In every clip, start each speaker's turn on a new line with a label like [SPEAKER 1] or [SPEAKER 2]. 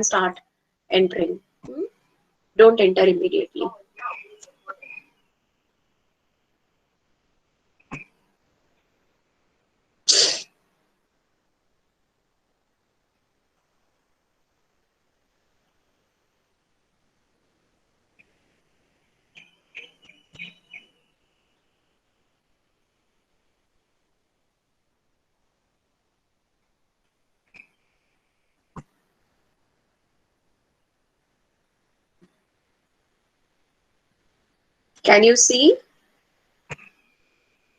[SPEAKER 1] start entering. Don't enter immediately. Can you see?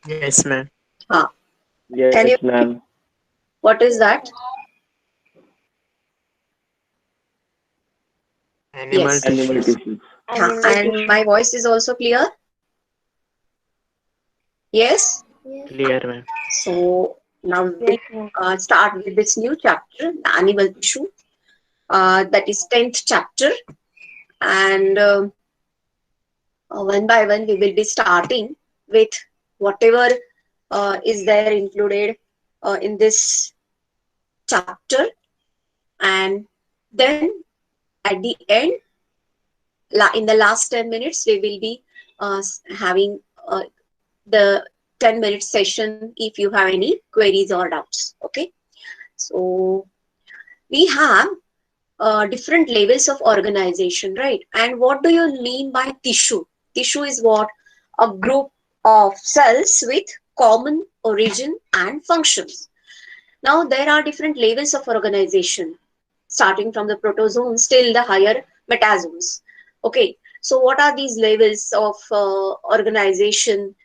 [SPEAKER 2] Yes, ma'am.
[SPEAKER 1] Ah,
[SPEAKER 3] Yes,
[SPEAKER 1] can you?
[SPEAKER 3] ma'am.
[SPEAKER 1] What is that?
[SPEAKER 2] Animal
[SPEAKER 1] Yes.
[SPEAKER 3] Animal
[SPEAKER 2] tissues.
[SPEAKER 3] tissues.
[SPEAKER 1] And my voice is also clear. Yes.
[SPEAKER 2] Clear, ma'am.
[SPEAKER 1] So now we start with this new chapter, the animal tissue. That is 10th chapter, and one by one we will be starting with whatever is there included in this chapter, and then at the end, in the last 10 minutes, we will be having the 10-minute session if you have any queries or doubts. Okay, so we have different levels of organization, right? And what do you mean by tissue? Tissue is what? A group of cells with common origin and functions. Now, there are different levels of organization, starting from the protozoans till the higher metazoans. Okay, so what are these levels of organization?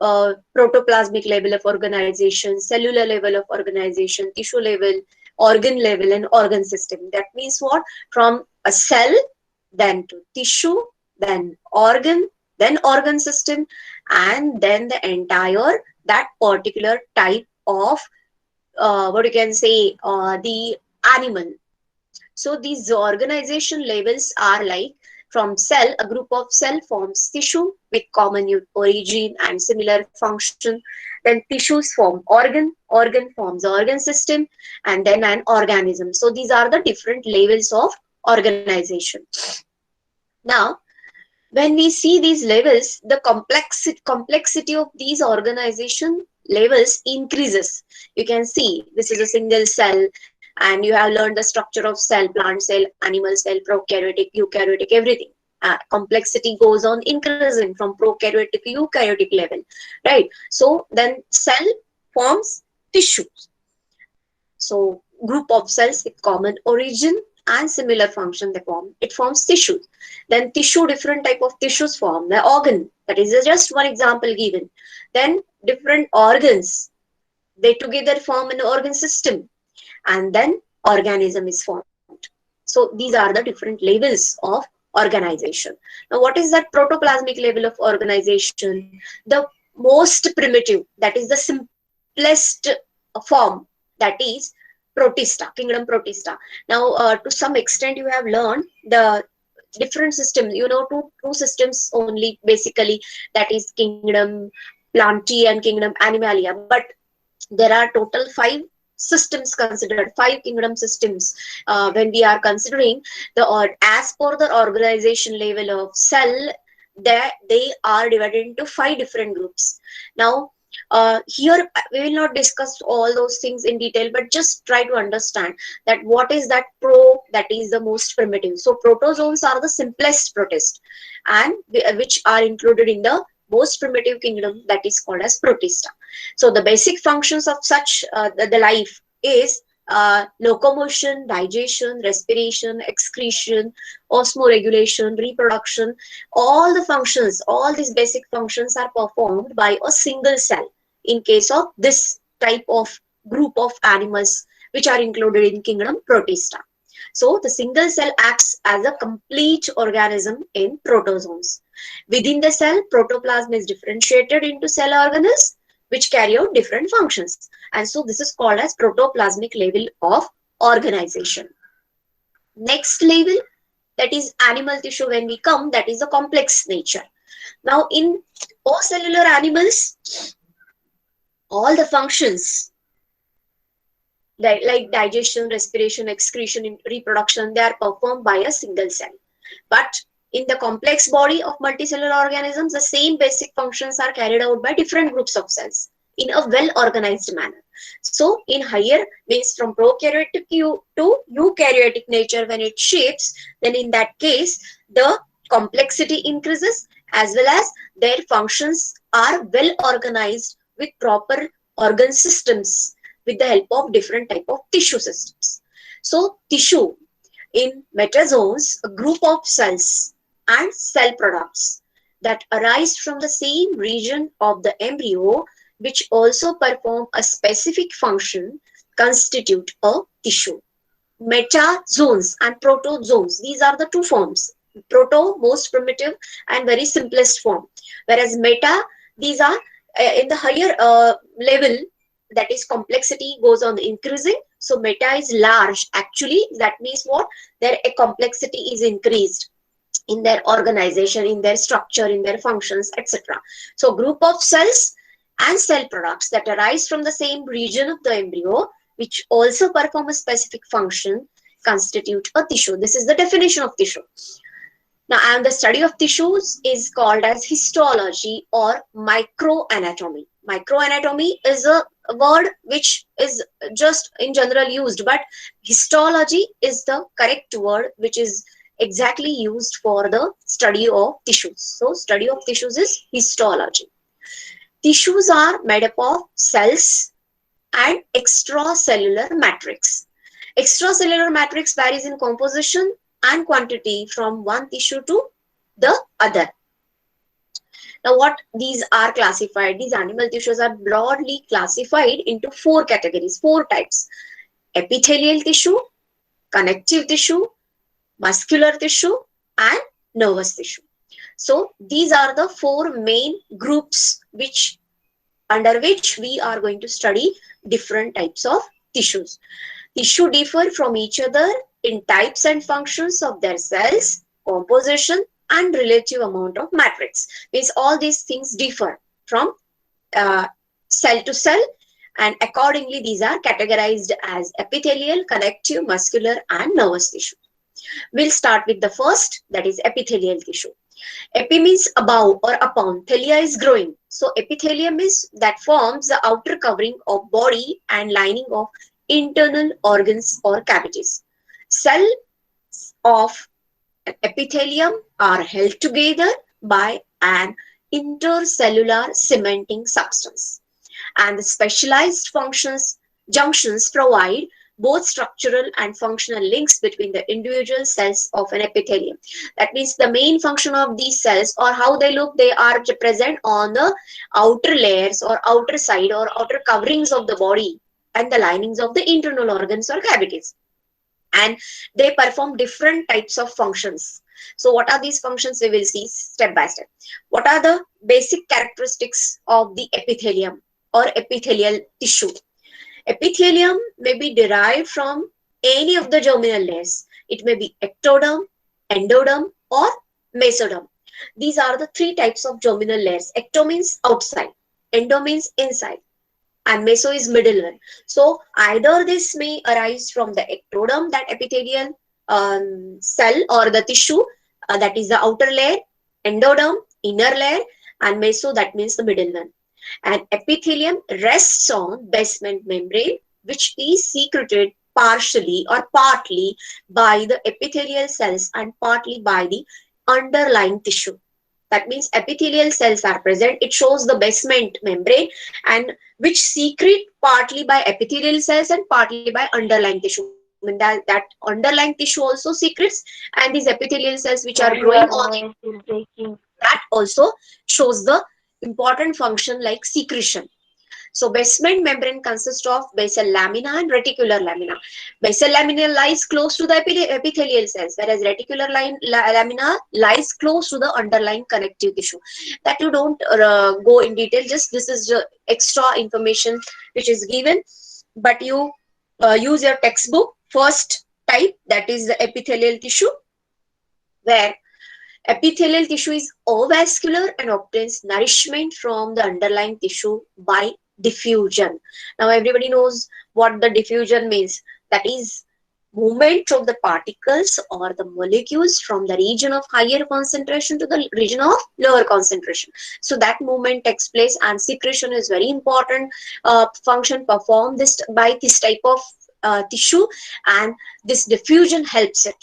[SPEAKER 1] Protoplasmic level of organization, cellular level of organization, tissue level, organ level, and organ system. That means what? From a cell, then to tissue, then organ system, and then the entire that particular type of what you can say the animal. So these organization levels are like from cell, a group of cell forms tissue with common origin and similar function. Then tissues form organ, organ forms organ system, and then an organism. So these are the different levels of organization. Now, when we see these levels, the complexity of these organization levels increases. You can see this is a single cell, and you have learned the structure of cell, plant cell, animal cell, prokaryotic, eukaryotic, everything. Complexity goes on increasing from prokaryotic to eukaryotic level, right? So then cell forms tissues. So group of cells with common origin and similar function they form. It forms tissues. Then tissue, different type of tissues form. The organ, that is just one example given. Then different organs, they together form an organ system, and then organism is formed. So these are the different levels of organization. Now, what is that protoplasmic level of organization? The most primitive, that is the simplest form, that is protista, kingdom protista. Now, to some extent, you have learned the different systems. You know, two systems only basically, that is kingdom Plantae and kingdom Animalia. But there are total five systems considered, five kingdom systems when we are considering the or as per the organization level of cell, that they are divided into five different groups. Now, here we will not discuss all those things in detail, but just try to understand that what is that that is the most primitive. So protozoans are the simplest protist, and which are included in the most primitive kingdom, that is called as protista. So the basic functions of such the life is locomotion, digestion, respiration, excretion, osmoregulation, reproduction. All the functions, all these basic functions are performed by a single cell in case of this type of group of animals which are included in kingdom Protista. So the single cell acts as a complete organism in protozoans. Within the cell, protoplasm is differentiated into cell organelles which carry out different functions. And so this is called as protoplasmic level of organization. Next level, that is animal tissue. When we come, that is the complex nature. Now in cellular animals, all the functions like digestion, respiration, excretion, reproduction, they are performed by a single cell. But in the complex body of multicellular organisms, the same basic functions are carried out by different groups of cells in a well organized manner. So in higher, means from prokaryotic to eukaryotic nature, when it shifts, then in that case the complexity increases, as well as their functions are well organized with proper organ systems with the help of different type of tissue systems. So tissue in metazoans, a group of cells and cell products that arise from the same region of the embryo, which also perform a specific function, constitute a tissue. Metazoans and protozoans, these are the two forms. Proto, most primitive and very simplest form, whereas meta, these are in the higher level, that is complexity goes on increasing. So meta is large, actually that means what, their complexity is increased in their organization, in their structure, in their functions, etc. So group of cells and cell products that arise from the same region of the embryo, which also perform a specific function, constitute a tissue. This is the definition of tissue. Now, and the study of tissues is called as histology or microanatomy. Microanatomy is a word which is just in general used, but histology is the correct word which is exactly used for the study of tissues. So, study of tissues is histology. Tissues are made up of cells and extracellular matrix. Extracellular matrix varies in composition and quantity from one tissue to the other. Now, what these are classified? These animal tissues are broadly classified into four categories, four types: epithelial tissue, connective tissue, muscular tissue, and nervous tissue. So, these are the four main groups which under which we are going to study different types of tissues. Tissue differ from each other in types and functions of their cells, composition, and relative amount of matrix. Means all these things differ from cell to cell, and accordingly these are categorized as epithelial, connective, muscular, and nervous tissue. We'll start with the first, that is epithelial tissue. Epi means above or upon, thelia is growing. So epithelium is that forms the outer covering of body and lining of internal organs or cavities. Cells of epithelium are held together by an intercellular cementing substance, and the specialized junctions provide both structural and functional links between the individual cells of an epithelium. That means the main function of these cells, or how they look, they are present on the outer layers or outer side or outer coverings of the body and the linings of the internal organs or cavities. And they perform different types of functions. So what are these functions? We will see step by step. What are the basic characteristics of the epithelium or epithelial tissue? Epithelium may be derived from any of the germinal layers. It may be ectoderm, endoderm, or mesoderm. These are the three types of germinal layers. Ecto means outside, endo means inside, and meso is middle one. So either this may arise from the ectoderm, that epithelial cell or the tissue, that is the outer layer, endoderm, inner layer, and meso, that means the middle one. And epithelium rests on basement membrane, which is secreted partially or partly by the epithelial cells and partly by the underlying tissue. That means epithelial cells are present. It shows the basement membrane, and which secrete partly by epithelial cells and partly by underlying tissue. I mean that underlying tissue also secretes, and these epithelial cells which are
[SPEAKER 2] Sorry,
[SPEAKER 1] growing
[SPEAKER 2] your
[SPEAKER 1] on
[SPEAKER 2] voice is breaking.
[SPEAKER 1] that also shows the important function like secretion. So basement membrane consists of basal lamina and reticular lamina. Basal lamina lies close to the epithelial cells, whereas reticular lamina lies close to the underlying connective tissue. That you don't go in detail, just this is extra information which is given, but you use your textbook. First type, that is the epithelial tissue, where epithelial tissue is avascular and obtains nourishment from the underlying tissue by diffusion. Now everybody knows what the diffusion means. That is movement of the particles or the molecules from the region of higher concentration to the region of lower concentration. So that movement takes place, and secretion is very important function performed this by this type of tissue, and this diffusion helps it.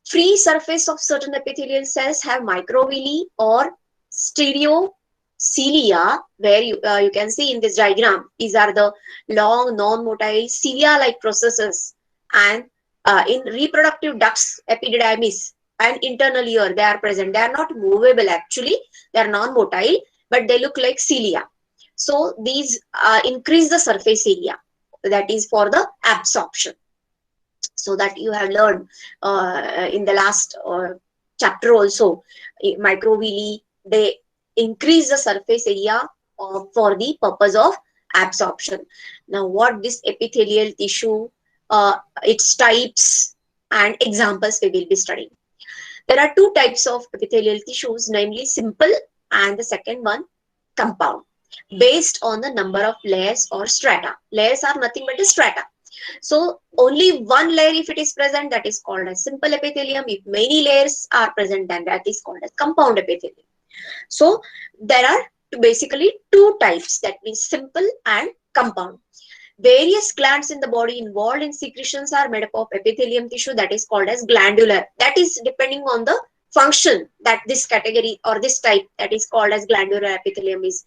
[SPEAKER 1] Free surface of certain epithelial cells have microvilli or stereocilia, where you can see in this diagram, these are the long non-motile cilia-like processes, and in reproductive ducts, epididymis, and internal ear, they are present. They are not movable actually, they are non-motile, but they look like cilia. So these increase the surface area, that is for the absorption. So that you have learned in the last chapter also, microvilli, they increase the surface area for the purpose of absorption. Now what this epithelial tissue, its types and examples we will be studying. There are two types of epithelial tissues, namely simple and the second one compound, based on the number of layers or strata. Layers are nothing but a strata. So only one layer if it is present, that is called as simple epithelium. If many layers are present, then that is called as compound epithelium. So there are basically two types, that means simple and compound. Various glands in the body involved in secretions are made up of epithelium tissue, that is called as glandular. That is depending on the function that this category or this type, that is called as glandular epithelium, is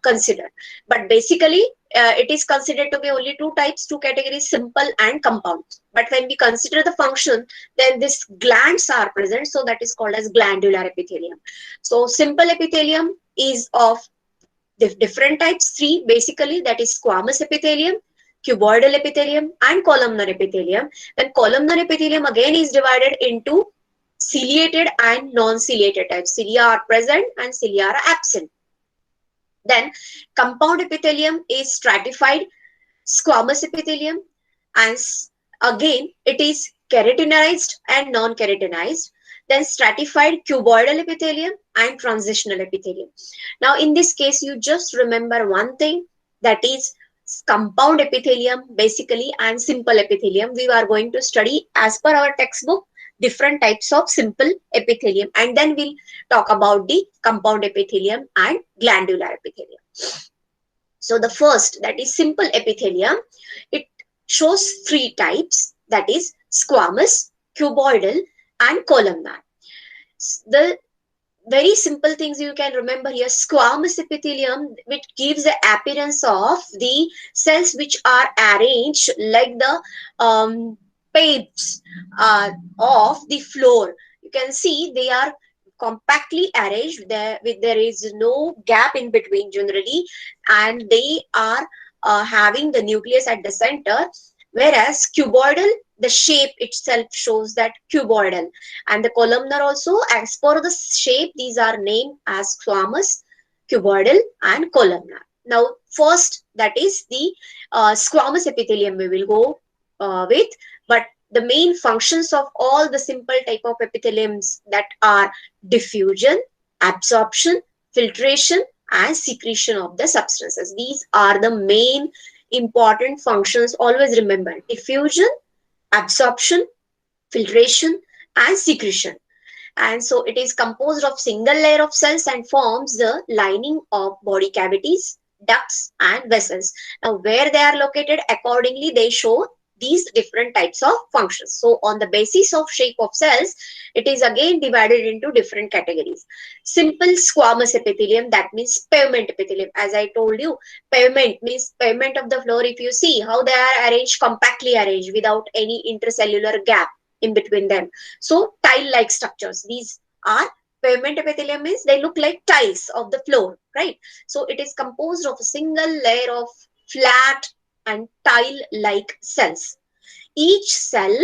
[SPEAKER 1] considered. But basically it is considered to be only two types, two categories, simple and compound. But when we consider the function, then these glands are present, so that is called as glandular epithelium. So simple epithelium is of the different types, three basically, that is squamous epithelium, cuboidal epithelium, and columnar epithelium. Then columnar epithelium again is divided into ciliated and non-ciliated types. Cilia are present and cilia are absent. Then compound epithelium is stratified squamous epithelium, and again it is keratinized and non-keratinized. Then stratified cuboidal epithelium and transitional epithelium. Now in this case, you just remember one thing, that is compound epithelium basically and simple epithelium. We are going to study as per our textbook different types of simple epithelium, and then we'll talk about the compound epithelium and glandular epithelium. So the first, that is simple epithelium, it shows three types, that is squamous, cuboidal, and columnar. The very simple things you can remember here: squamous epithelium, which gives the appearance of the cells which are arranged like the pipes of the floor. You can see they are compactly arranged there, there is no gap in between generally, and they are having the nucleus at the center. Whereas cuboidal, the shape itself shows that cuboidal, and the columnar also, as per the shape, these are named as squamous, cuboidal, and columnar. Now first, that is the squamous epithelium we will go with, but the main functions of all the simple type of epitheliums, that are diffusion, absorption, filtration, and secretion of the substances. These are the main important functions. Always remember: diffusion, absorption, filtration, and secretion. And so it is composed of single layer of cells and forms the lining of body cavities, ducts, and vessels. Now where they are located, accordingly they show these different types of functions. So on the basis of shape of cells, it is again divided into different categories. Simple squamous epithelium, that means pavement epithelium. As I told you, pavement means pavement of the floor. If you see how they are arranged, compactly arranged without any intercellular gap in between them. So tile-like structures, these are pavement epithelium, means they look like tiles of the floor, right? So it is composed of a single layer of flat and tile-like cells. Each cell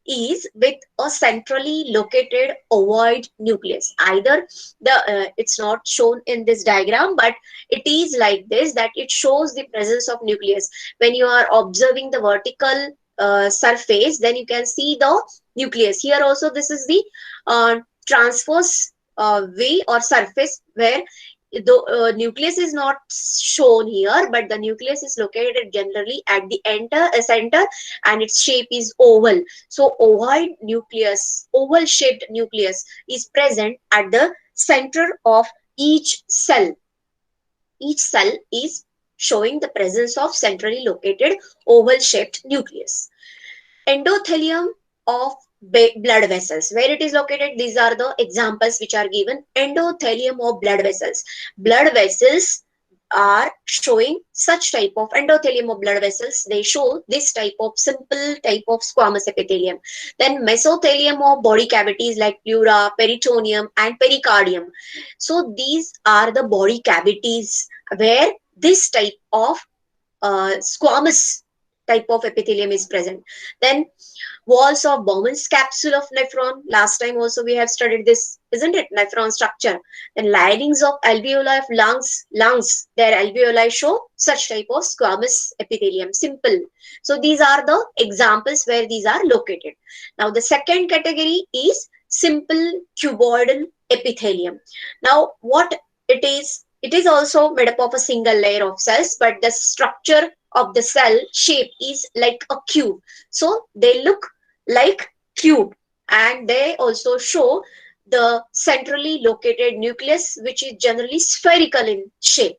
[SPEAKER 1] is with a centrally located ovoid nucleus. Either the it's not shown in this diagram, but it is like this, that it shows the presence of nucleus. When you are observing the vertical surface, then you can see the nucleus. Here also this is the transverse way or surface, where the nucleus is not shown here, but the nucleus is located generally at the center, and its shape is oval. So oval shaped nucleus is present at the center of each cell. Each cell is showing the presence of centrally located oval shaped nucleus. Endothelium of blood vessels, where it is located, these are the examples which are given. Endothelium of blood vessels. Blood vessels are showing such type of endothelium of blood vessels. They show this type of simple type of squamous epithelium. Then mesothelium of body cavities like pleura, peritoneum and pericardium. So these are the body cavities where this type of squamous type of epithelium is present. Then walls of Bowman's capsule of nephron. Last time also we have studied this, isn't it? Nephron structure. Then linings of alveoli of lungs. Their alveoli show such type of squamous epithelium. Simple. So these are the examples where these are located. Now the second category is simple cuboidal epithelium. Now what it is? It is also made up of a single layer of cells, but the structure of the cell shape is like a cube. So they look like cube, and they also show the centrally located nucleus, which is generally spherical in shape.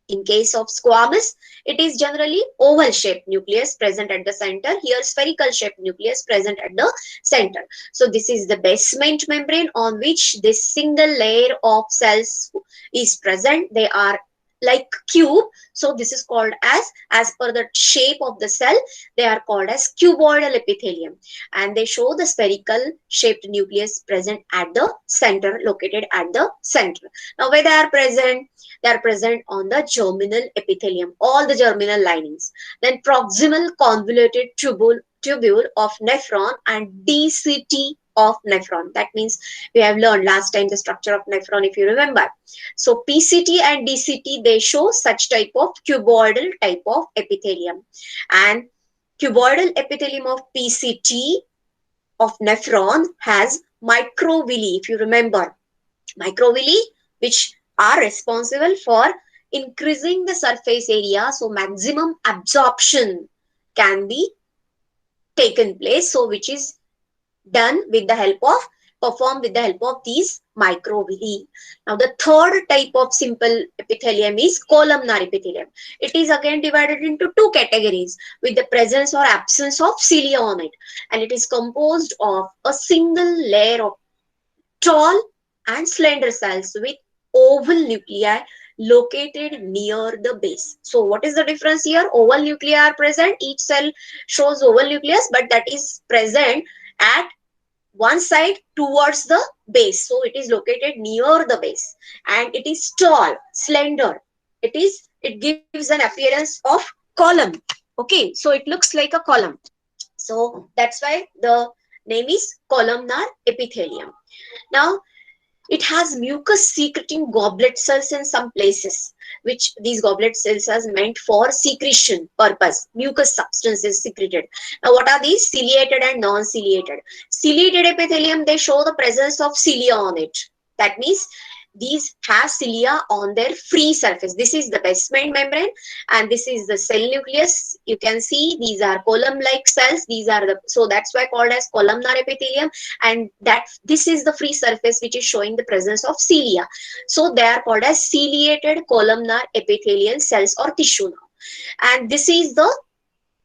[SPEAKER 1] In case of squamous, it is generally oval shaped nucleus present at the center. Here spherical shaped nucleus present at the center. So this is the basement membrane on which this single layer of cells is present. They are like cube. So this is called as per the shape of the cell, they are called as cuboidal epithelium, and they show the spherical shaped nucleus present at the center, located at the center. Now where they are present? They are present on the germinal epithelium, all the germinal linings. Then proximal convoluted tubule of nephron and DCT of nephron. That means we have learned last time the structure of nephron, if you remember. So PCT and DCT, they show such type of cuboidal type of epithelium. And cuboidal epithelium of PCT of nephron has microvilli, if you remember. Microvilli, which are responsible for increasing the surface area, so maximum absorption can be taken place, so which is done with the help of, performed with the help of these microvilli. Now the third type of simple epithelium is columnar epithelium. It is again divided into two categories with the presence or absence of cilia on it, and it is composed of a single layer of tall and slender cells with oval nuclei located near the base. So what is the difference here? Oval nuclei are present. Each cell shows oval nucleus, but that is present at one side towards the base. So it is located near the base, and it is tall, slender. It gives an appearance of column. Okay, so it looks like a column. So that's why the name is columnar epithelium. Now it has mucus secreting goblet cells in some places, which these goblet cells are meant for secretion purpose. Mucus substance is secreted. Now what are these? Ciliated and non-ciliated. Ciliated epithelium, they show the presence of cilia on it. That means these have cilia on their free surface. This is the basement membrane, and this is the cell nucleus. You can see these are column-like cells. These are the, so that's why called as columnar epithelium, and that this is the free surface which is showing the presence of cilia. So they are called as ciliated columnar epithelial cells or tissue now. And this is the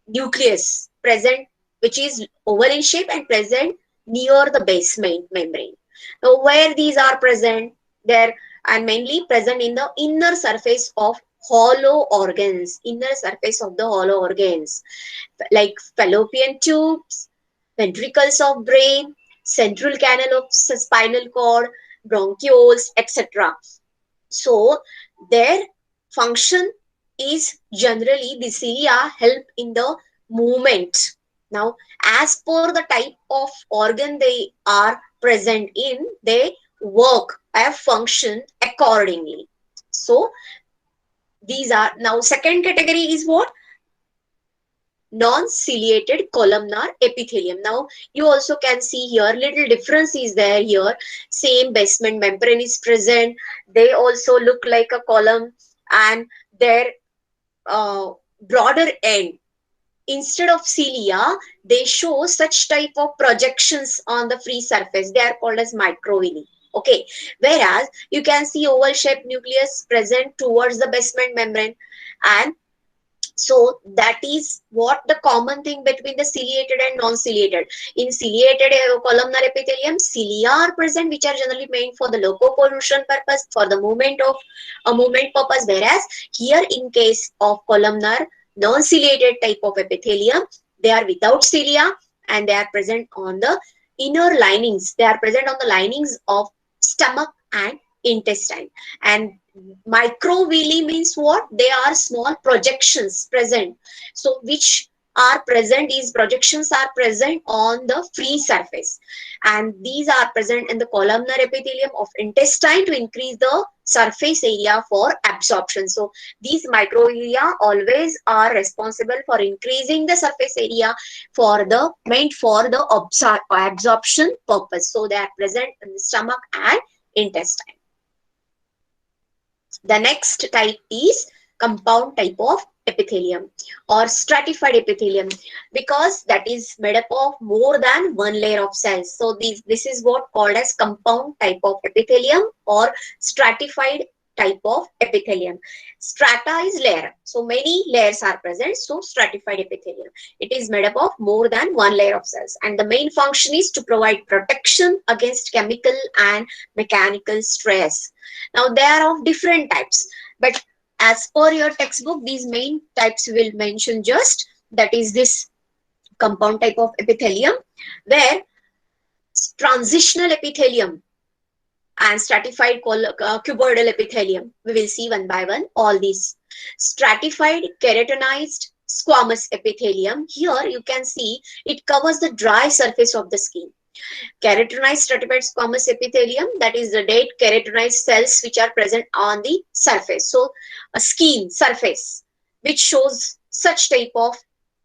[SPEAKER 1] nucleus present, which is oval in shape and present near the basement membrane. Now where these are present? There and mainly present in the inner surface of hollow organs, inner surface of the hollow organs, like fallopian tubes, ventricles of brain, central canal of spinal cord, bronchioles, etc. So their function is generally the cilia help in the movement. Now as per the type of organ they are present in, they work and function accordingly. So these are, now second category is what? non-ciliated columnar epithelium. Now you also can see here little difference is there here. Same basement membrane is present. They also look like a column, and their broader end, instead of cilia, they show such type of projections on the free surface. They are called as microvilli. Okay, whereas you can see oval shaped nucleus present towards the basement membrane, and so that is what the common thing between the ciliated and non-ciliated. In ciliated columnar epithelium, cilia are present, which are generally meant for the locomotion purpose, for the movement of a movement purpose. Whereas here, in case of columnar non-ciliated type of epithelium, they are without cilia and they are present on the inner linings. They are present on the linings of stomach and intestine. And microvilli means what? They are small projections present. So which are present, these projections are present on the free surface, and these are present in the columnar epithelium of intestine to increase the surface area for absorption. So these microvilli always are responsible for increasing the surface area for the meant for the absorption purpose. So they are present in the stomach and intestine. The next type is compound type of epithelium or stratified epithelium, because that is made up of more than one layer of cells. So this is what called as compound type of epithelium or stratified type of epithelium. Strata is layer, so many layers are present. So stratified epithelium, it is made up of more than one layer of cells, and the main function is to provide protection against chemical and mechanical stress. Now they are of different types, but as per your textbook, these main types will mention just, that is this compound type of epithelium, where transitional epithelium and stratified cuboidal epithelium. We will see one by one all these. Stratified keratinized squamous epithelium. Here you can see it covers the dry surface of the skin. Keratinized stratified squamous epithelium, that is the dead keratinized cells which are present on the surface. So a skin surface which shows such type of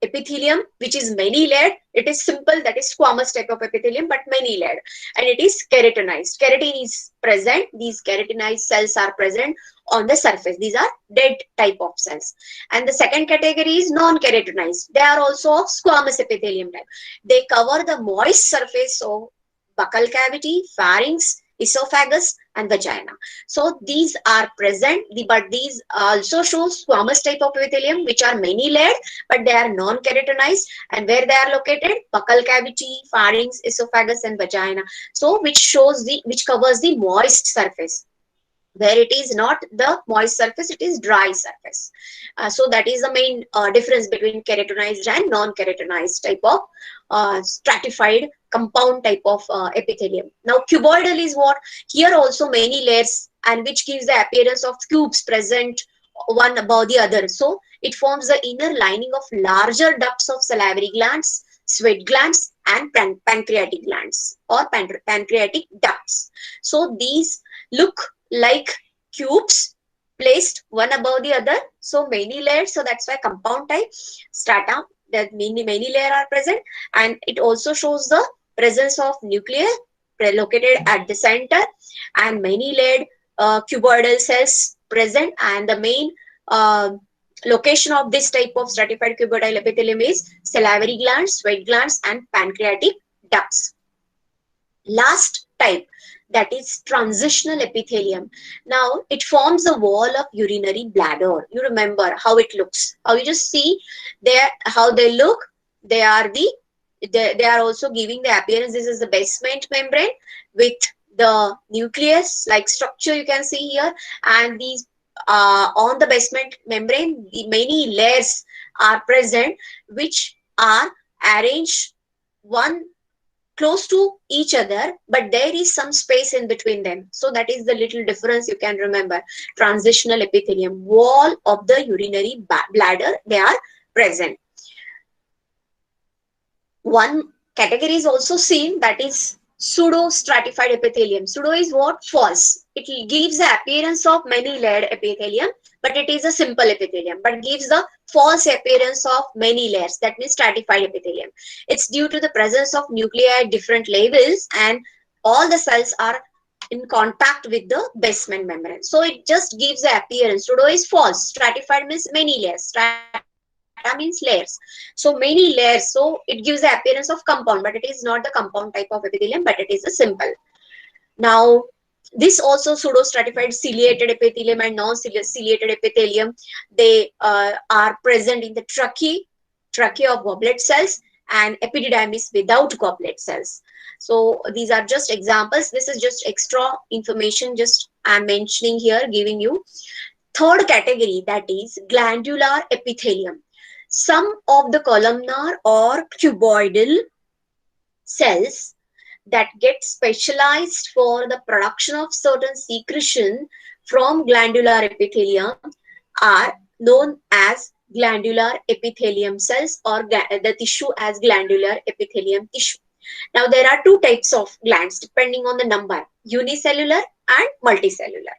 [SPEAKER 1] epithelium which is many layered. It is simple, that is squamous type of epithelium, but many layered, and it is keratinized. Keratin is present. These keratinized cells are present on the surface. These are dead type of cells. And the second category is non-keratinized. They are also of squamous epithelium type. They cover the moist surface of buccal cavity, pharynx, esophagus, and vagina. So these are present, but these also show squamous type of epithelium which are many layered, but they are non-keratinized. And where they are located? Buccal cavity, pharynx, esophagus, and vagina. So which covers the moist surface. Where it is not the moist surface, it is dry surface. So that is the main difference between keratinized and non-keratinized type of stratified compound type of epithelium. Now cuboidal is what? Here also many layers, and which gives the appearance of cubes present one above the other. So it forms the inner lining of larger ducts of salivary glands, sweat glands, and pancreatic glands or pancreatic ducts. So these look like cubes placed one above the other. So many layers. So that's why compound type. Strata, that many layer are present, and it also shows the presence of nucleus located at the center, and many layered cuboidal cells present. And the main location of this type of stratified cuboidal epithelium is salivary glands, sweat glands, and pancreatic ducts. Last type, that is transitional epithelium. Now it forms the wall of urinary bladder. You remember how it looks. How you just see there how they look. They are they are also giving the appearance. This is the basement membrane with the nucleus like structure you can see here, and these on the basement membrane many layers are present which are arranged one close to each other, but there is some space in between them. So that is the little difference you can remember. Transitional epithelium, wall of the urinary bladder, they are present. One category is also seen, that is pseudo stratified epithelium. Pseudo is what? False. It gives the appearance of many layered epithelium, but it is a simple epithelium, but gives the false appearance of many layers. That means stratified epithelium. It's due to the presence of nuclei at different levels, and all the cells are in contact with the basement membrane. So it just gives the appearance. Pseudo is false. Stratified means many layers. Strata means layers. So many layers. So it gives the appearance of compound, but it is not the compound type of epithelium, but it is a simple. Now, this also pseudo-stratified ciliated epithelium and non-ciliated epithelium, they are present in the trachea of goblet cells, and epididymis without goblet cells. So these are just examples. This is just extra information, just I'm mentioning here, giving you. Third category, that is glandular epithelium. Some of the columnar or cuboidal cells that get specialized for the production of certain secretion from glandular epithelium are known as glandular epithelium cells, or the tissue as glandular epithelium tissue. Now there are two types of glands depending on the number, unicellular and multicellular.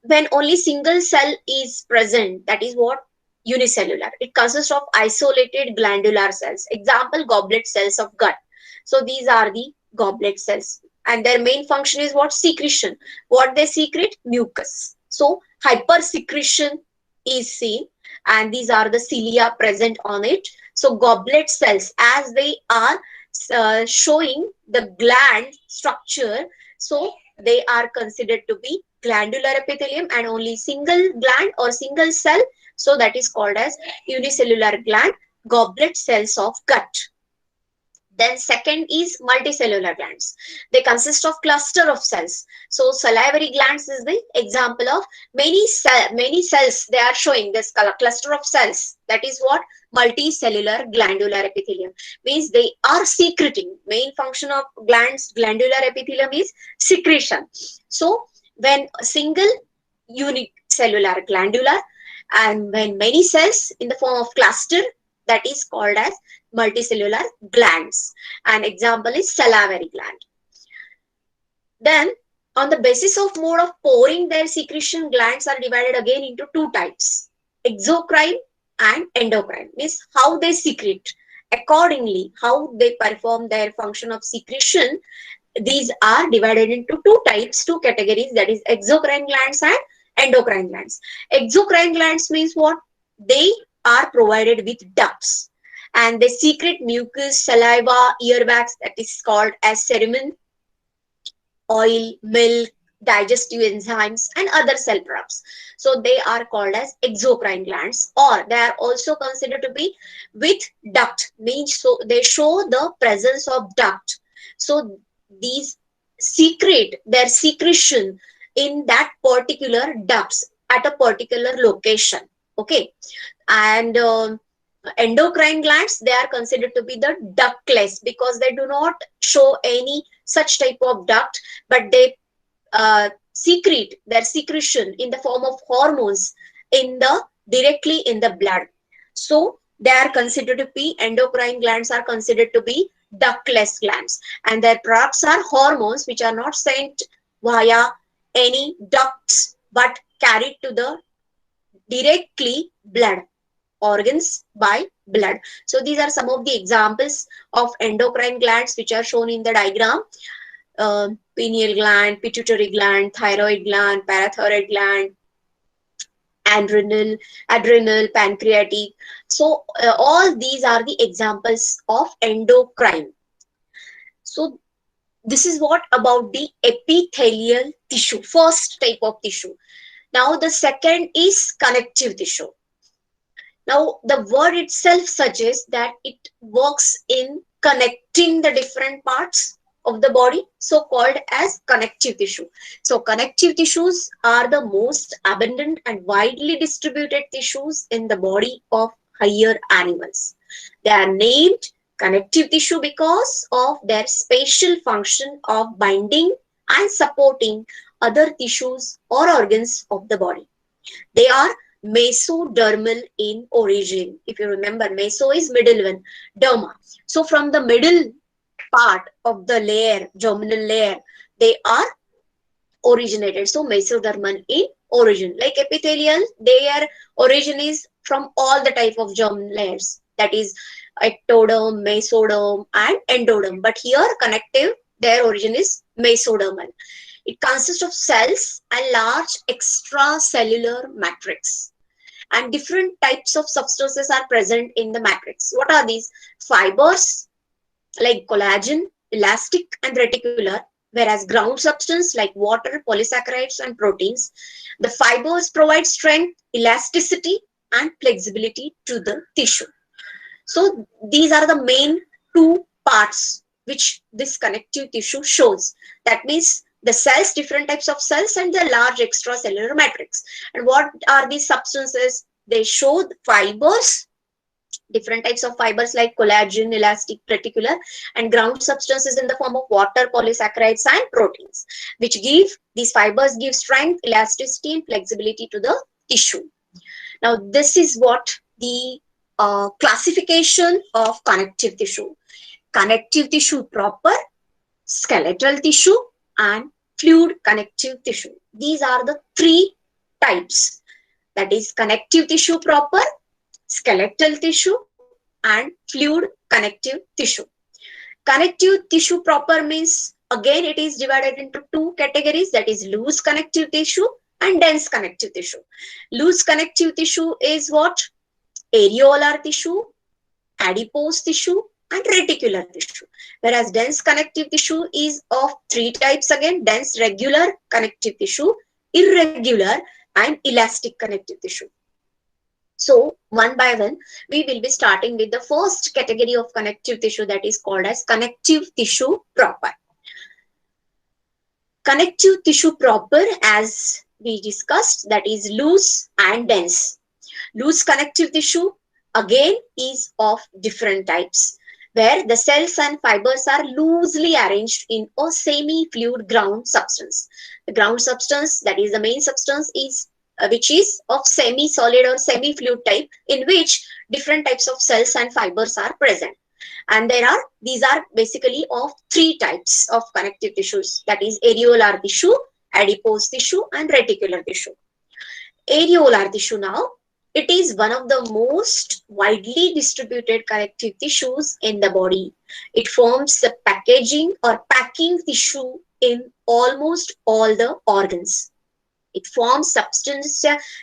[SPEAKER 1] When only single cell is present, that is what? Unicellular. It consists of isolated glandular cells. Example, goblet cells of gut. So these are the goblet cells, and their main function is what? Secretion. What they secrete? Mucus. So hypersecretion is seen, and these are the cilia present on it. So goblet cells, as they are showing the gland structure, so they are considered to be glandular epithelium, and only single gland or single cell, so that is called as unicellular gland, goblet cells of gut. Then second is multicellular glands. They consist of cluster of cells. So salivary glands is the example of many cells. They are showing this cluster of cells. That is what? Multicellular glandular epithelium. Means they are secreting. Main function of glandular epithelium is secretion. So when a single unicellular glandular, and when many cells in the form of cluster, that is called as multicellular glands. An example is salivary gland. Then on the basis of mode of pouring their secretion, glands are divided again into two types, exocrine and endocrine. Means how they secrete, accordingly how they perform their function of secretion. These are divided into two types, two categories, that is exocrine glands and endocrine glands. Exocrine glands means what? They are provided with ducts, and they secrete mucus, saliva, earwax, that is called as cerumen, oil, milk, digestive enzymes, and other cell products. So they are called as exocrine glands, or they are also considered to be with duct, means so they show the presence of duct. So these secrete their secretion in that particular ducts at a particular location. Okay, and endocrine glands, they are considered to be the ductless, because they do not show any such type of duct, but they secrete their secretion in the form of hormones in the directly in the blood. So they are considered to be, endocrine glands are considered to be ductless glands, and their products are hormones which are not sent via any ducts but carried to the directly blood organs by blood. So these are some of the examples of endocrine glands which are shown in the diagram. Pineal gland, pituitary gland, thyroid gland, parathyroid gland, adrenal, pancreatic. So all these are the examples of endocrine. So this is what about the epithelial tissue, first type of tissue. Now the second is connective tissue. Now, the word itself suggests that it works in connecting the different parts of the body, so called as connective tissue. So, connective tissues are the most abundant and widely distributed tissues in the body of higher animals. They are named connective tissue because of their spatial function of binding and supporting other tissues or organs of the body. They are mesodermal in origin. If you remember, meso is middle one, derma. So from the middle part of the layer, germinal layer, they are originated. So mesodermal in origin. Like epithelial, their origin is from all the type of germ layers. That is ectoderm, mesoderm, and endoderm. But here connective, their origin is mesodermal. It consists of cells and large extracellular matrix. And different types of substances are present in the matrix. What are these? Fibers like collagen, elastic, and reticular, whereas ground substance like water, polysaccharides, and proteins. The fibers provide strength, elasticity, and flexibility to the tissue. So these are the main two parts which this connective tissue shows. That means the cells, different types of cells, and the large extracellular matrix. And what are these substances? They show the fibers, different types of fibers like collagen, elastic, reticular, and ground substances in the form of water, polysaccharides, and proteins, which give, these fibers give strength, elasticity, and flexibility to the tissue. Now, this is what the classification of connective tissue. Connective tissue proper, skeletal tissue, and fluid connective tissue. These are the three types. That is connective tissue proper, skeletal tissue, and fluid connective tissue. Connective tissue proper means, again, it is divided into two categories, that is loose connective tissue and dense connective tissue. Loose connective tissue is what? Areolar tissue, adipose tissue, and reticular tissue. Whereas dense connective tissue is of three types again: dense regular connective tissue, irregular, and elastic connective tissue. So one by one, we will be starting with the first category of connective tissue, that is called as connective tissue proper. Connective tissue proper, as we discussed, that is loose and dense. Loose connective tissue again is of different types, where the cells and fibers are loosely arranged in a semi-fluid ground substance. The ground substance, that is the main substance, is which is of semi-solid or semi-fluid type, in which different types of cells and fibers are present. And these are basically of three types of connective tissues, that is areolar tissue, adipose tissue, and reticular tissue. Areolar tissue now, it is one of the most widely distributed connective tissues in the body. It forms the packaging or packing tissue in almost all the organs. It forms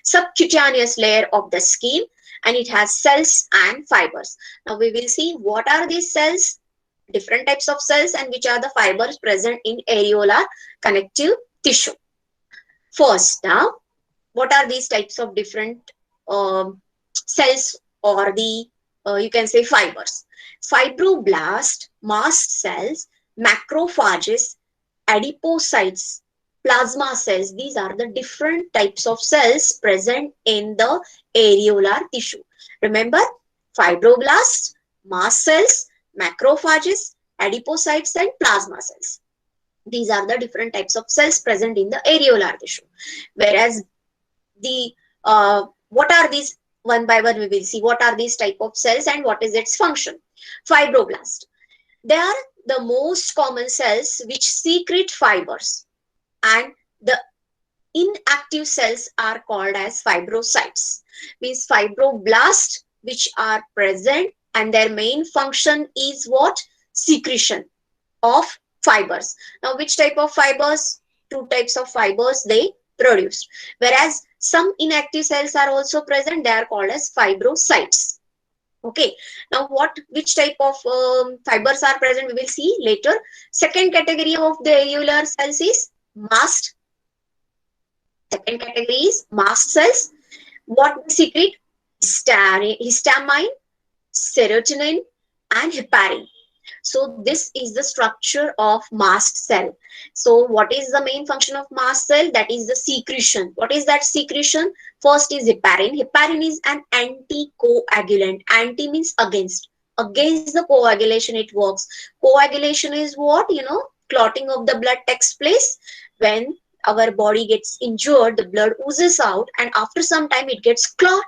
[SPEAKER 1] subcutaneous layer of the skin, and it has cells and fibers. Now we will see what are these cells, different types of cells, and which are the fibers present in areolar connective tissue. First, now, what are these types of different cells, or the you can say fibers? Fibroblast, mast cells, macrophages, adipocytes, plasma cells. These are the different types of cells present in the areolar tissue. Remember, fibroblasts, mast cells, macrophages, adipocytes, and plasma cells. These are the different types of cells present in the areolar tissue. Whereas the what are these? One by one we will see what are these type of cells and what is its function. Fibroblast. They are the most common cells which secrete fibers, and the inactive cells are called as fibrocytes. Means fibroblasts which are present, and their main function is what? Secretion of fibers. Now which type of fibers? Two types of fibers they produce. Whereas some inactive cells are also present, they are called as fibrocytes. Okay, now which type of fibers are present we will see later. Second category of the areolar cells is mast. Second category is mast cells. What they secrete? Histamine, serotonin, and heparin. So this is the structure of mast cell. So what is the main function of mast cell? That is the secretion. What is that secretion? First is heparin. Heparin is an anticoagulant. Anti means against. Against the coagulation it works. Coagulation is what? Clotting of the blood takes place. When our body gets injured, the blood oozes out, and after some time it gets clot.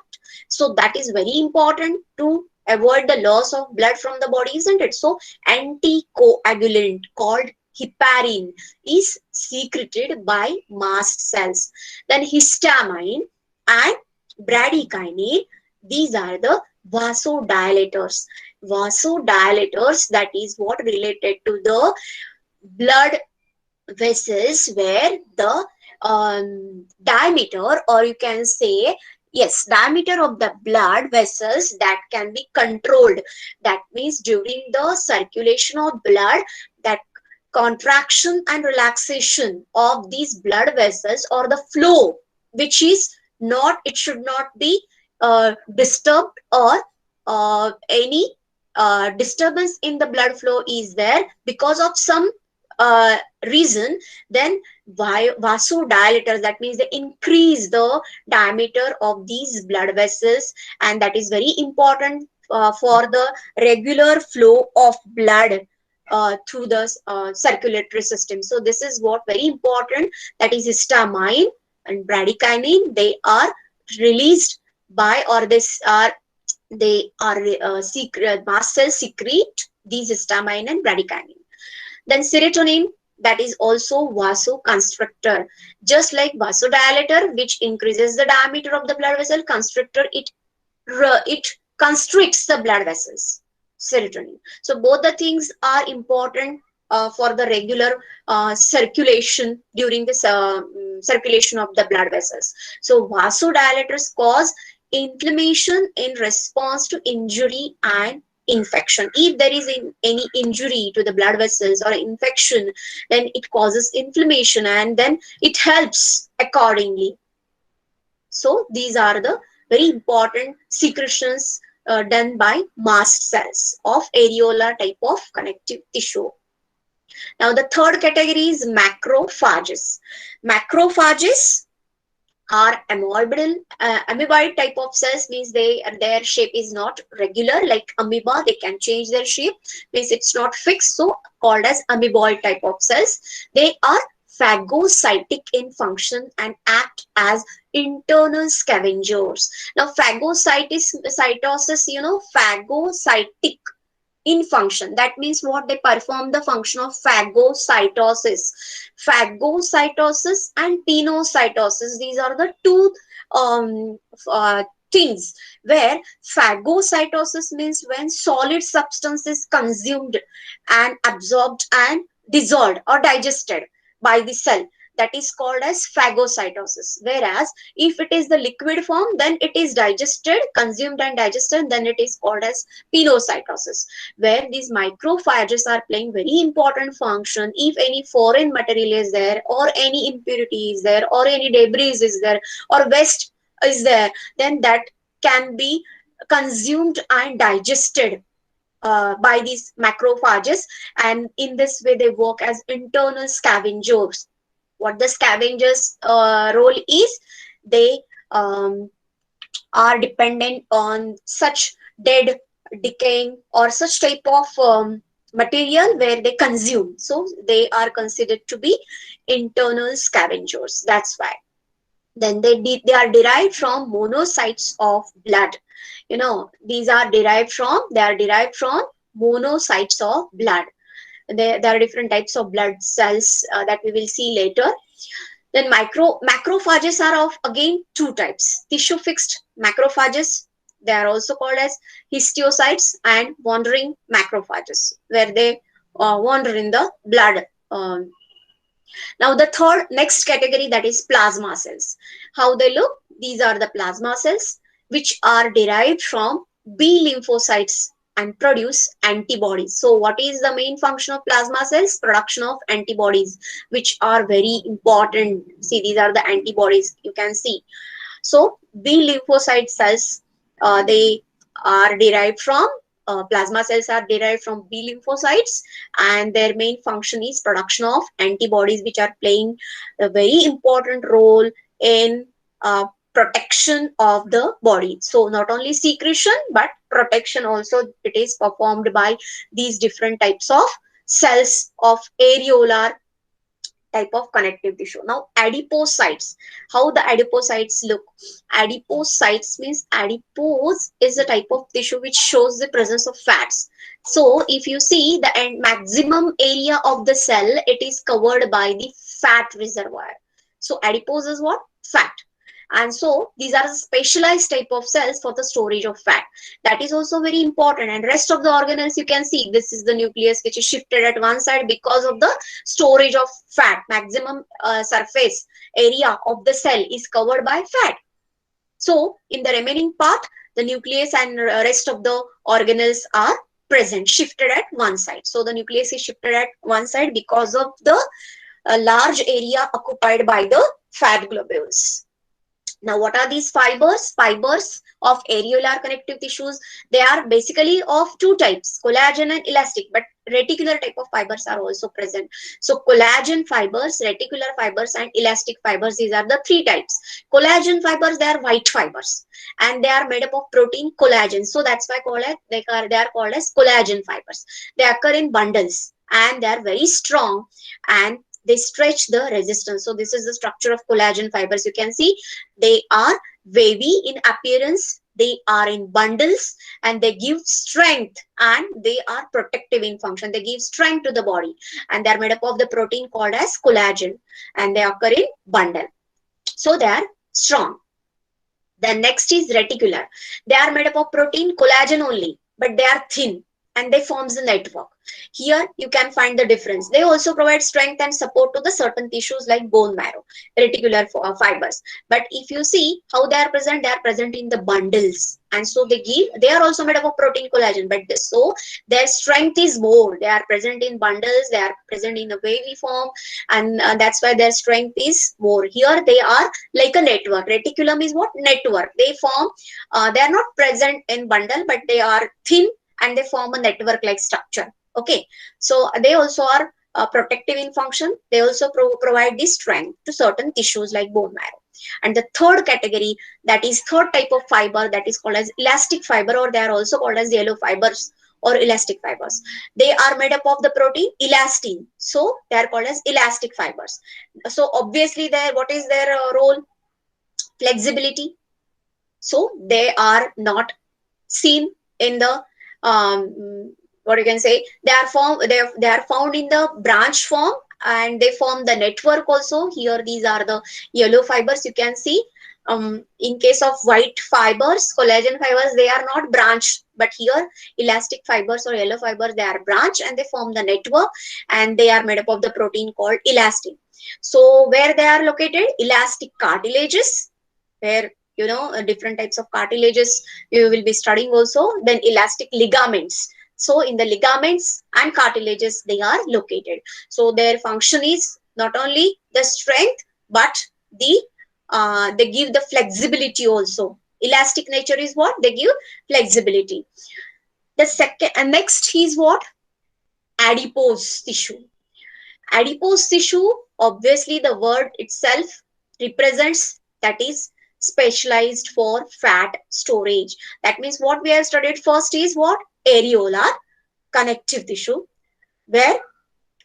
[SPEAKER 1] So that is very important to avoid the loss of blood from the body, isn't it? So anticoagulant called heparin is secreted by mast cells. Then histamine and bradykinin, these are the vasodilators. Vasodilators, that is what related to the blood vessels where the diameter, or you can say, yes, diameter of the blood vessels that can be controlled. That means during the circulation of blood, that contraction and relaxation of these blood vessels, or the flow, which is not, it should not be disturbed, or any disturbance in the blood flow is there because of some reason, then vasodilators, that means they increase the diameter of these blood vessels, and that is very important for the regular flow of blood through the circulatory system. So this is what very important, that is histamine and bradykinin. They are released by, or this are, they are mast cells secrete these histamine and bradykinin. Then serotonin, that is also vasoconstrictor. Just like vasodilator, which increases the diameter of the blood vessel, constrictor, it constricts the blood vessels. Serotonin. So both the things are important for the regular circulation during the circulation of the blood vessels. So vasodilators cause inflammation in response to injury and infection. If there is any injury to the blood vessels or infection, then it causes inflammation, and then it helps accordingly. So these are the very important secretions done by mast cells of areolar type of connective tissue. Now the third category is macrophages. Macrophages are amoeboid type of cells, means their shape is not regular like amoeba. They can change their shape, means it's not fixed, so called as amoeboid type of cells. They are phagocytic in function and act as internal scavengers. Now phagocytosis, phagocytic in function, that means what, they perform the function of phagocytosis. Phagocytosis and pinocytosis, these are the two um, things where phagocytosis means when solid substance is consumed and absorbed and dissolved or digested by the cell, that is called as phagocytosis. Whereas if it is the liquid form, then it is digested, consumed and digested, then it is called as pinocytosis, where these macrophages are playing very important function. If any foreign material is there, or any impurity is there, or any debris is there, or waste is there, then that can be consumed and digested by these macrophages, and in this way they work as internal scavengers. What the scavengers role is, they are dependent on such dead, decaying, or such type of material where they consume, so they are considered to be internal scavengers. That's why. Then they are derived from monocytes of blood. These are derived from, they are derived from monocytes of blood. There are different types of blood cells that we will see later. Then macrophages are of again two types. Tissue fixed macrophages, they are also called as histiocytes, and wandering macrophages, where they wander in the blood. Now the third next category, that is plasma cells. How they look? These are the plasma cells which are derived from B lymphocytes and produce antibodies. So what is the main function of plasma cells? Production of antibodies, which are very important. See, these are the antibodies you can see. So B lymphocyte cells, they are derived from, plasma cells are derived from B lymphocytes, and their main function is production of antibodies, which are playing a very important role in protection of the body. So not only secretion, but protection also, it is performed by these different types of cells of areolar type of connective tissue. Now, adipocytes. How the adipocytes look? Adipocytes means adipose is a type of tissue which shows the presence of fats. So, if you see the maximum area of the cell, it is covered by the fat reservoir. So, adipose is what? Fat. And so these are specialized type of cells for the storage of fat. That is also very important. And rest of the organelles, you can see this is the nucleus which is shifted at one side because of the storage of fat. Maximum surface area of the cell is covered by fat. So in the remaining part, the nucleus and rest of the organelles are present, shifted at one side. So the nucleus is shifted at one side because of the large area occupied by the fat globules. Now, what are these fibers? Fibers of areolar connective tissues. They are basically of two types, collagen and elastic, but reticular type of fibers are also present. So, collagen fibers, reticular fibers, and elastic fibers, these are the three types. Collagen fibers, they are white fibers, and they are made up of protein collagen. So, that's why they are called as collagen fibers. They occur in bundles, and they are very strong, and they stretch the resistance. So this is the structure of collagen fibers. You can see they are wavy in appearance, they are in bundles, and they give strength, and they are protective in function. They give strength to the body, and they are made up of the protein called as collagen, and they occur in bundle. So they are strong. The next is reticular. They are made up of protein collagen only, but they are thin, and they forms a network. Here you can find the difference. They also provide strength and support to the certain tissues like bone marrow, reticular fibers. But if you see how they are present in the bundles, and so they are also made up of protein collagen, but so their strength is more. They are present in bundles, they are present in a wavy form, and that's why their strength is more. Here they are like a network. Reticulum is what? Network. They form, they are not present in bundle, but they are thin, and they form a network like structure. Okay, so they also are protective in function. They also provide this strength to certain tissues like bone marrow. And the third category, that is third type of fiber, that is called as elastic fiber, or they are also called as yellow fibers or elastic fibers. They are made up of the protein elastin, so they are called as elastic fibers. So obviously what is their role? Flexibility. So they are not seen in the what you can say, they are found in the branch form, and they form the network also. Here these are the yellow fibers. You can see in case of white fibers, collagen fibers, they are not branch, but here elastic fibers or yellow fibers, they are branch, and they form the network, and they are made up of the protein called elastin. So where they are located? Elastic cartilages, where different types of cartilages you will be studying also. Then elastic ligaments. So in the ligaments and cartilages they are located. So their function is not only the strength, but they give the flexibility also. Elastic nature is what? They give flexibility. The second and next is what? Adipose tissue. Adipose tissue, obviously the word itself represents, that is specialized for fat storage. That means what we have studied first is what? Areolar connective tissue, where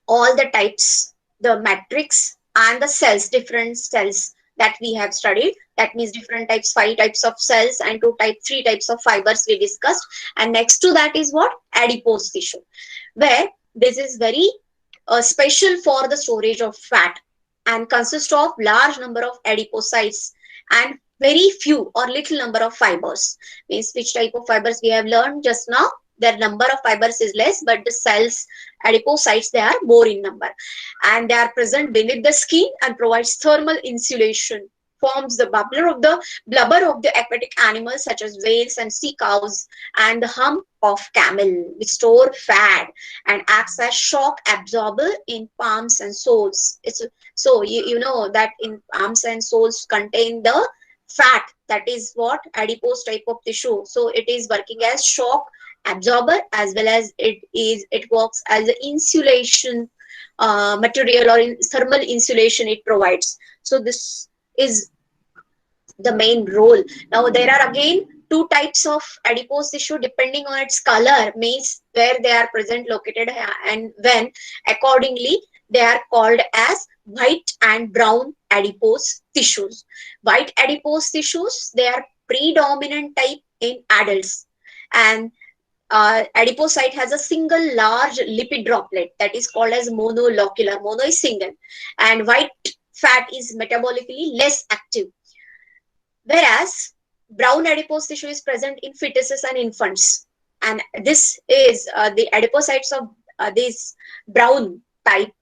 [SPEAKER 1] all the types, the matrix and the cells, different cells that we have studied, that means different types, 5 types of cells and 3 types of fibers we discussed. And next to that is what? Adipose tissue, where this is very special for the storage of fat and consists of large number of adipocytes and very few or little number of fibers. Means which type of fibers we have learned just now. Their number of fibers is less, but the cells, adipocytes, they are more in number, and they are present beneath the skin and provides thermal insulation. Forms the blubber of the aquatic animals such as whales and sea cows, and the hump of camel, which store fat and acts as shock absorber in palms and soles. So you know that in palms and soles contain the fat, that is what? Adipose type of tissue. So it is working as shock absorber, as well as it works as an insulation material, or in thermal insulation it provides. So this is the main role. Now there are again 2 types of adipose tissue depending on its color, means where they are present, located, and when accordingly they are called as white and brown adipose tissues. White adipose tissues, they are predominant type in adults, and adipocyte has a single large lipid droplet that is called as monolocular. Mono is single, and white fat is metabolically less active, whereas brown adipose tissue is present in fetuses and infants. And this is the adipocytes of this brown type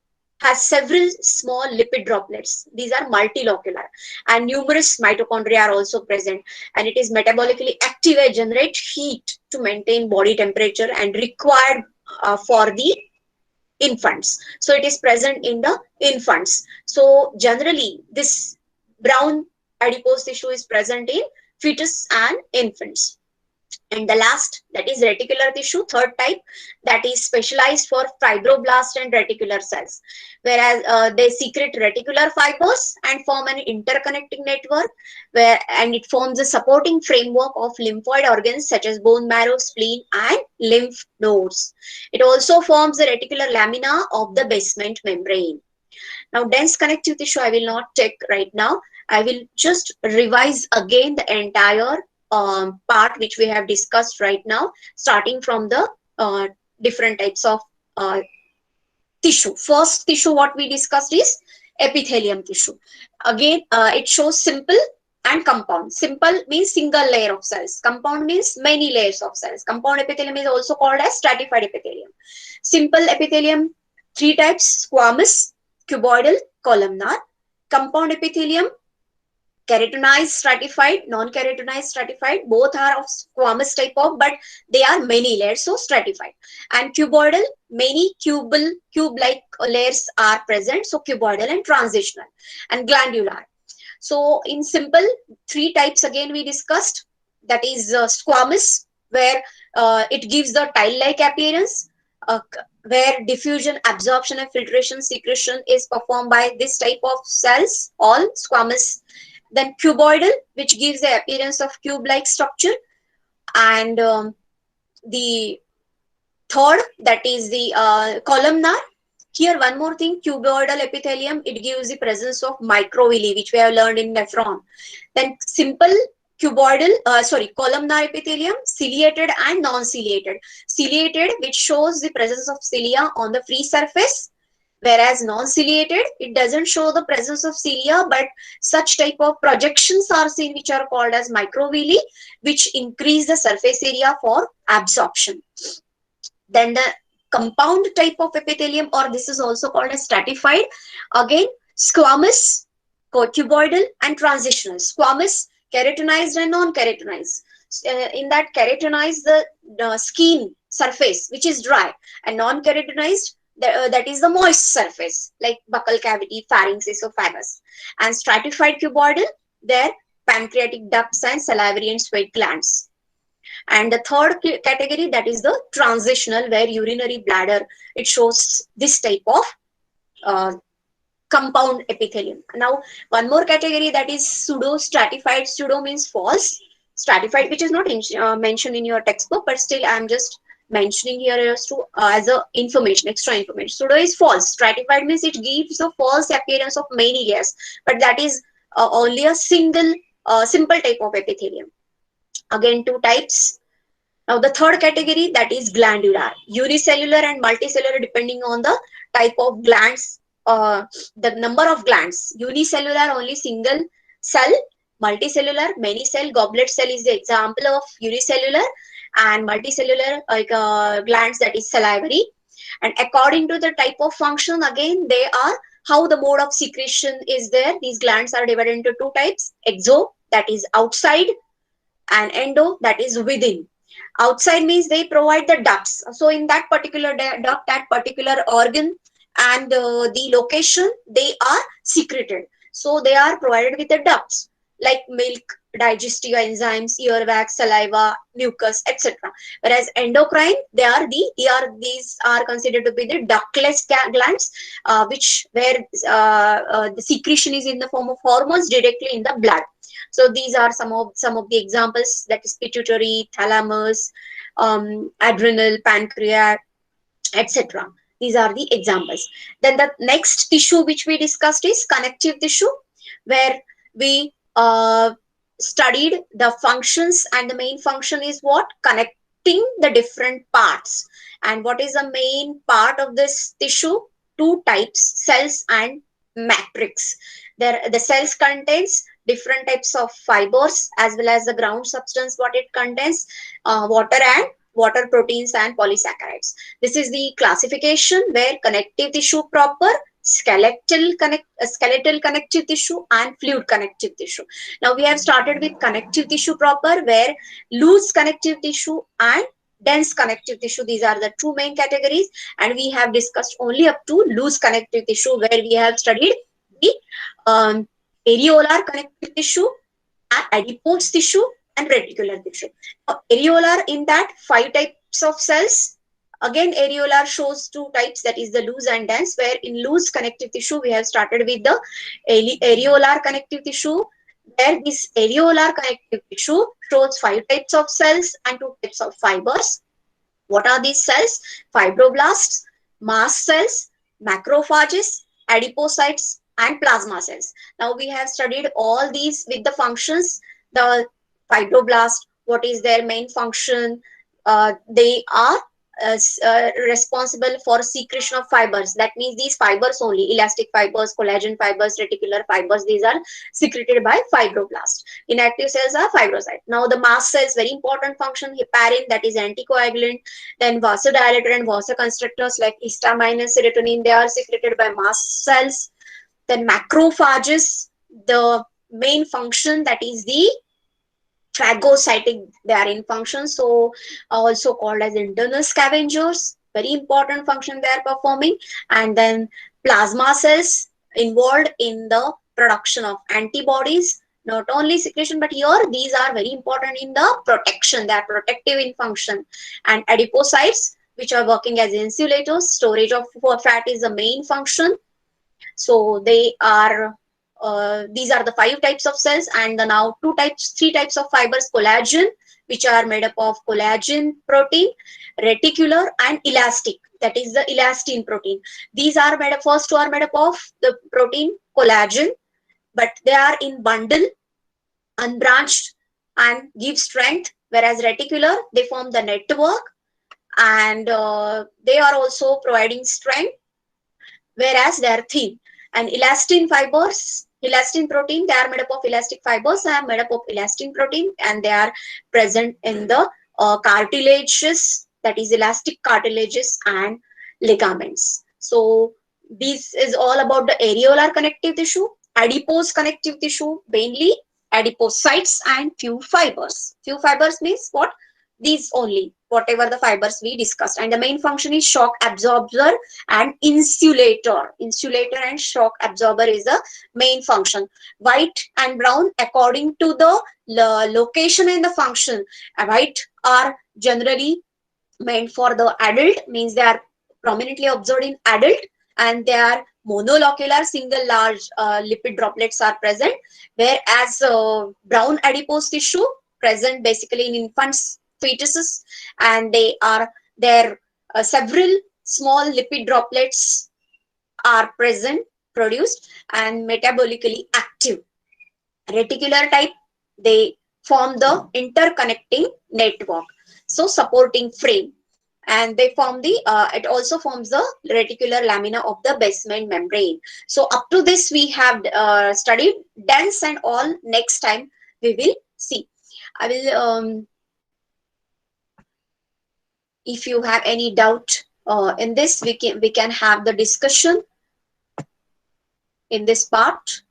[SPEAKER 1] has several small lipid droplets. These are multilocular, and numerous mitochondria are also present, and it is metabolically active and generate heat to maintain body temperature and required for the infants. So it is present in the infants. So generally this brown adipose tissue is present in fetus and infants. And the last, that is reticular tissue, third type, that is specialized for fibroblast and reticular cells, whereas they secrete reticular fibers and form an interconnecting network, and it forms a supporting framework of lymphoid organs such as bone marrow, spleen, and lymph nodes. It also forms the reticular lamina of the basement membrane. Now, dense connective tissue I will not take right now. I will just revise again the entire part which we have discussed right now, starting from the different types of tissue. First tissue what we discussed is epithelium tissue. Again, it shows simple and compound. Simple means single layer of cells. Compound means many layers of cells. Compound epithelium is also called as stratified epithelium. Simple epithelium, three types: squamous, cuboidal, columnar. Compound epithelium, keratinized stratified, non-keratinized stratified, both are of squamous type of, but they are many layers, so stratified. And cuboidal, many cube-like layers are present, so cuboidal and transitional. And glandular. So in simple, three types again we discussed, that is squamous, where it gives the tile-like appearance, where diffusion, absorption, and filtration secretion is performed by this type of cells, all squamous. Then cuboidal, which gives the appearance of cube-like structure. And the third, that is the columnar. Here one more thing, cuboidal epithelium, it gives the presence of microvilli, which we have learned in nephron. Then simple columnar epithelium, ciliated and non-ciliated. Ciliated, which shows the presence of cilia on the free surface, whereas non-ciliated, it doesn't show the presence of cilia, but such type of projections are seen which are called as microvilli, which increase the surface area for absorption. Then the compound type of epithelium, or this is also called as stratified, again squamous, cuboidal, and transitional. Squamous, keratinized and non-keratinized. In that keratinized, the skin surface which is dry, and non-keratinized, that is the moist surface like buccal cavity, pharynx, esophagus. And stratified cuboidal, there pancreatic ducts and salivary and sweat glands. And the third category, that is the transitional, where urinary bladder, it shows this type of compound epithelium. Now one more category, that is pseudo stratified. Pseudo means false, stratified, which is not mentioned in your textbook, but still I am just mentioning here as a information, extra information. Pseudo is false. Stratified means it gives a false appearance of many layers, but that is only a single simple type of epithelium. Again, two types. Now the third category, that is glandular, unicellular and multicellular depending on the type of glands, the number of glands. Unicellular, only single cell. Multicellular, many cell. Goblet cell is the example of unicellular, and multicellular glands, that is salivary. And according to the type of function, again they are how the mode of secretion is there. These glands are divided into two types: exo, that is outside, and endo, that is within. Outside means they provide the ducts. So in that particular duct, that particular organ and the location, they are secreted. So they are provided with the ducts like milk, digestive enzymes, earwax, saliva, mucus, etc. Whereas endocrine, these are considered to be the ductless glands, where the secretion is in the form of hormones directly in the blood. So these are some of the examples, that is pituitary, thalamus, adrenal, pancreas, etc. These are the examples. Then the next tissue which we discussed is connective tissue, where we studied the functions, and the main function is what? Connecting the different parts. And what is the main part of this tissue? Two types, cells and matrix. There, the cells contains different types of fibers as well as the ground substance what it contains, water proteins and polysaccharides. This is the classification where connective tissue proper, skeletal connective tissue and fluid connective tissue. Now we have started with connective tissue proper, where loose connective tissue and dense connective tissue, these are the two main categories, and we have discussed only up to loose connective tissue, where we have studied the um, areolar connective tissue and adipose tissue and reticular tissue. Now, areolar, in that 5 types of cells. Again, areolar shows 2 types, that is the loose and dense, where in loose connective tissue, we have started with the areolar connective tissue, where this areolar connective tissue shows 5 types of cells and 2 types of fibers. What are these cells? Fibroblasts, mast cells, macrophages, adipocytes, and plasma cells. Now we have studied all these with the functions. The fibroblast, what is their main function? They are responsible for secretion of fibers. That means these fibers only, elastic fibers, collagen fibers, reticular fibers, these are secreted by fibroblast. Inactive cells are fibrocytes. Now the mast cells, very important function, heparin, that is anticoagulant. Then vasodilator and vasoconstrictors like histamine and serotonin, they are secreted by mast cells. Then macrophages, the main function, that is the phagocytic, they are in function, so also called as internal scavengers, very important function they are performing. And then plasma cells, involved in the production of antibodies, not only secretion, but here these are very important in the protection, they are protective in function. And adipocytes, which are working as insulators, storage of fat is the main function. So they are these are the 5 types of cells. And the now 3 types of fibers: collagen, which are made up of collagen protein, reticular and elastic, that is the elastin protein. These are made up, first two are made up of the protein collagen, but they are in bundle, unbranched, and give strength, whereas reticular, they form the network, and they are also providing strength, whereas they are thin. And elastin fibers, elastin protein, they are made up of elastic fibers, they are made up of elastin protein, and they are present in the cartilages, that is elastic cartilages and ligaments. So this is all about the areolar connective tissue. Adipose connective tissue, mainly adipocytes and few fibers. Few fibers means what? These only, whatever the fibers we discussed. And the main function is shock absorber and insulator. Insulator and shock absorber is the main function. White and brown according to the location and the function. White are generally meant for the adult, means they are prominently observed in adult, and they are monolocular, single large lipid droplets are present, whereas brown adipose tissue present basically in infants, fetuses, and they are there several small lipid droplets are present, produced, and metabolically active. Reticular type, they form the interconnecting network, so supporting frame, and they form the it also forms the reticular lamina of the basement membrane. So up to this we have studied dense and all. Next time we will see. I will if you have any doubt in this, we can have the discussion in this part.